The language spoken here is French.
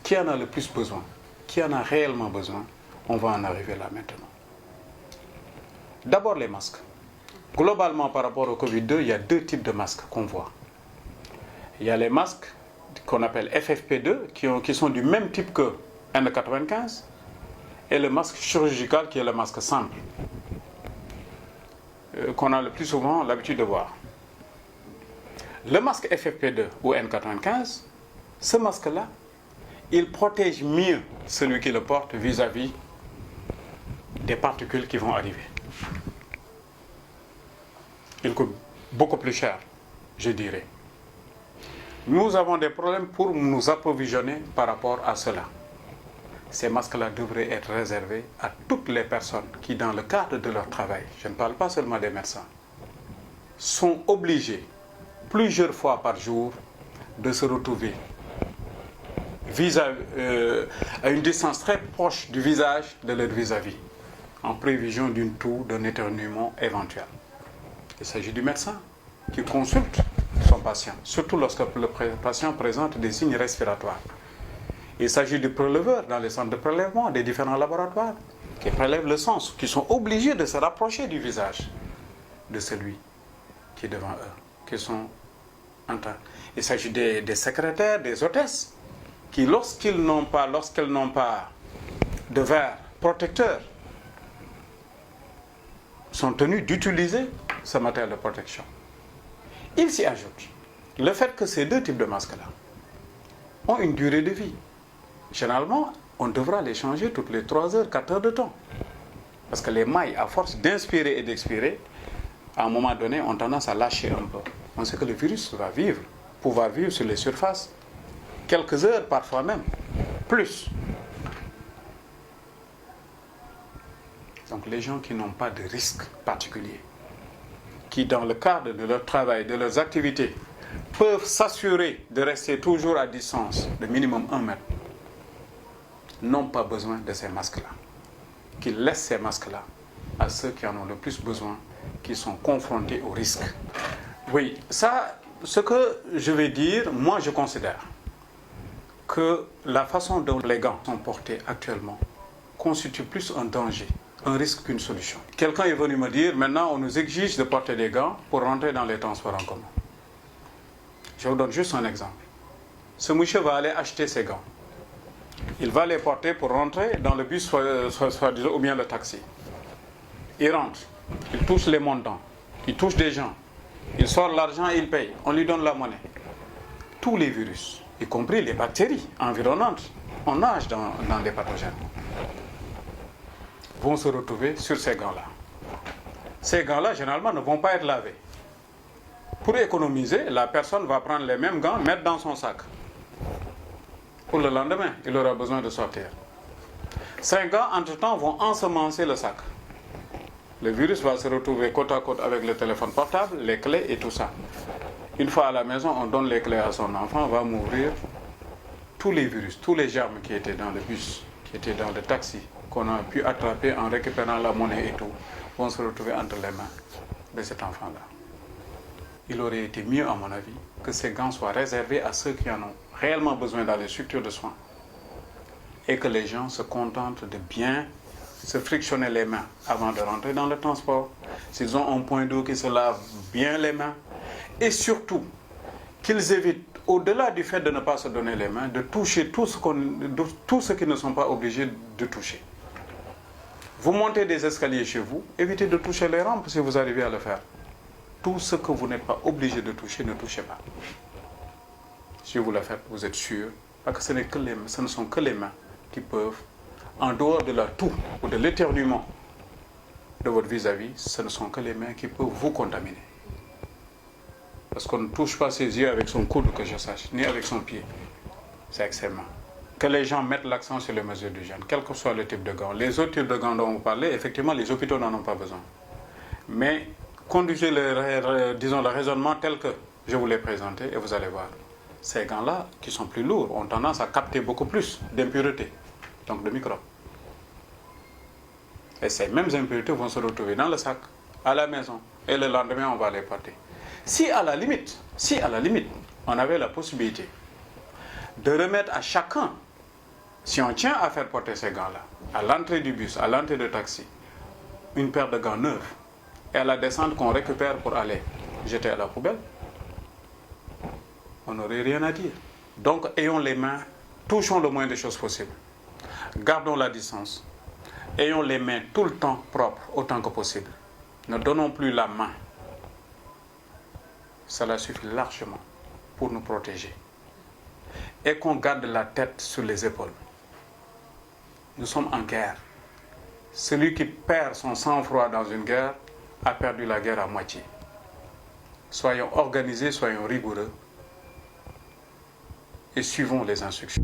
qui en a le plus besoin, qui en a réellement besoin, on va en arriver là maintenant. D'abord les masques. Globalement, par rapport au Covid-2, il y a deux types de masques qu'on voit. Il y a les masques qu'on appelle FFP2, qui sont du même type que N95, et le masque chirurgical qui est le masque simple, qu'on a le plus souvent l'habitude de voir. Le masque FFP2 ou N95, ce masque-là, il protège mieux celui qui le porte vis-à-vis des particules qui vont arriver. Il coûte beaucoup plus cher, je dirais. Nous avons des problèmes pour nous approvisionner par rapport à cela. Ces masques-là devraient être réservés à toutes les personnes qui, dans le cadre de leur travail, je ne parle pas seulement des médecins, sont obligés plusieurs fois par jour de se retrouver à une distance très proche du visage de leur vis-à-vis, en prévision d'une toux, d'un éternuement éventuel. Il s'agit du médecin qui consulte son patient, surtout lorsque le patient présente des signes respiratoires. Il s'agit du préleveur dans les centres de prélèvement des différents laboratoires qui prélèvent le sang, qui sont obligés de se rapprocher du visage de celui qui est devant eux, qui sont en train. Il s'agit des secrétaires, des hôtesses, qui lorsqu'elles n'ont pas de verre protecteur, sont tenus d'utiliser ce matériel de protection. Il s'y ajoute le fait que ces deux types de masques-là ont une durée de vie. Généralement, on devra les changer toutes les 3 heures, 4 heures de temps. Parce que les mailles, à force d'inspirer et d'expirer, à un moment donné, ont tendance à lâcher un peu. On sait que le virus va pouvoir vivre sur les surfaces quelques heures, parfois même plus. Donc les gens qui n'ont pas de risque particulier, qui dans le cadre de leur travail, de leurs activités, peuvent s'assurer de rester toujours à distance de minimum 1 mètre, n'ont pas besoin de ces masques-là. Qu'ils laissent ces masques-là à ceux qui en ont le plus besoin, qui sont confrontés au risque. Oui, ça, ce que je vais dire, moi je considère que la façon dont les gants sont portés actuellement constitue plus un danger, un risque qu'une solution. Quelqu'un est venu me dire, maintenant on nous exige de porter des gants pour rentrer dans les transports en commun. Je vous donne juste un exemple. Ce monsieur va aller acheter ses gants. Il va les porter pour rentrer dans le bus ou bien le taxi. Il rentre, il touche les montants, il touche des gens, il sort l'argent et il paye. On lui donne la monnaie. Tous les virus, y compris les bactéries environnantes, on nage dans les pathogènes, vont se retrouver sur ces gants-là. Ces gants-là, généralement, ne vont pas être lavés. Pour économiser, la personne va prendre les mêmes gants, mettre dans son sac. Pour le lendemain, il aura besoin de sortir. Ces gants, entre-temps, vont ensemencer le sac. Le virus va se retrouver côte à côte avec le téléphone portable, les clés et tout ça. Une fois à la maison, on donne les clés à son enfant, va mourir. Tous les virus, tous les germes qui étaient dans le bus, qui étaient dans le taxi, qu'on a pu attraper en récupérant la monnaie et tout, vont se retrouver entre les mains de cet enfant-là. Il aurait été mieux, à mon avis, que ces gants soient réservés à ceux qui en ont réellement besoin dans les structures de soins et que les gens se contentent de bien se frictionner les mains avant de rentrer dans le transport. S'ils ont un point d'eau, qu'ils se lavent bien les mains et surtout qu'ils évitent, au-delà du fait de ne pas se donner les mains, de toucher tout ce qu'ils ne sont pas obligés de toucher. Vous montez des escaliers chez vous, évitez de toucher les rampes si vous arrivez à le faire. Tout ce que vous n'êtes pas obligé de toucher, ne touchez pas. Si vous le faites, vous êtes sûr, parce que ce ne sont que les mains qui peuvent, en dehors de la toux ou de l'éternuement de votre vis-à-vis, ce ne sont que les mains qui peuvent vous contaminer. Parce qu'on ne touche pas ses yeux avec son coude, que je sache, ni avec son pied. C'est extrêmement. Que les gens mettent l'accent sur les mesures d'hygiène, quel que soit le type de gants. Les autres types de gants dont vous parlez, effectivement, les hôpitaux n'en ont pas besoin. Mais conduisez le raisonnement tel que je vous l'ai présenté et vous allez voir. Ces gants-là, qui sont plus lourds, ont tendance à capter beaucoup plus d'impuretés, donc de microbes. Et ces mêmes impuretés vont se retrouver dans le sac, à la maison, et le lendemain, on va les porter. Si à la limite, on avait la possibilité de remettre à chacun Si on tient à faire porter ces gants-là, à l'entrée du bus, à l'entrée de taxi, une paire de gants neufs, et à la descente qu'on récupère pour aller jeter à la poubelle, on n'aurait rien à dire. Donc, ayons les mains, touchons le moins de choses possible. Gardons la distance. Ayons les mains tout le temps propres, autant que possible. Ne donnons plus la main. Cela suffit largement pour nous protéger. Et qu'on garde la tête sur les épaules. Nous sommes en guerre. Celui qui perd son sang-froid dans une guerre a perdu la guerre à moitié. Soyons organisés, soyons rigoureux et suivons les instructions.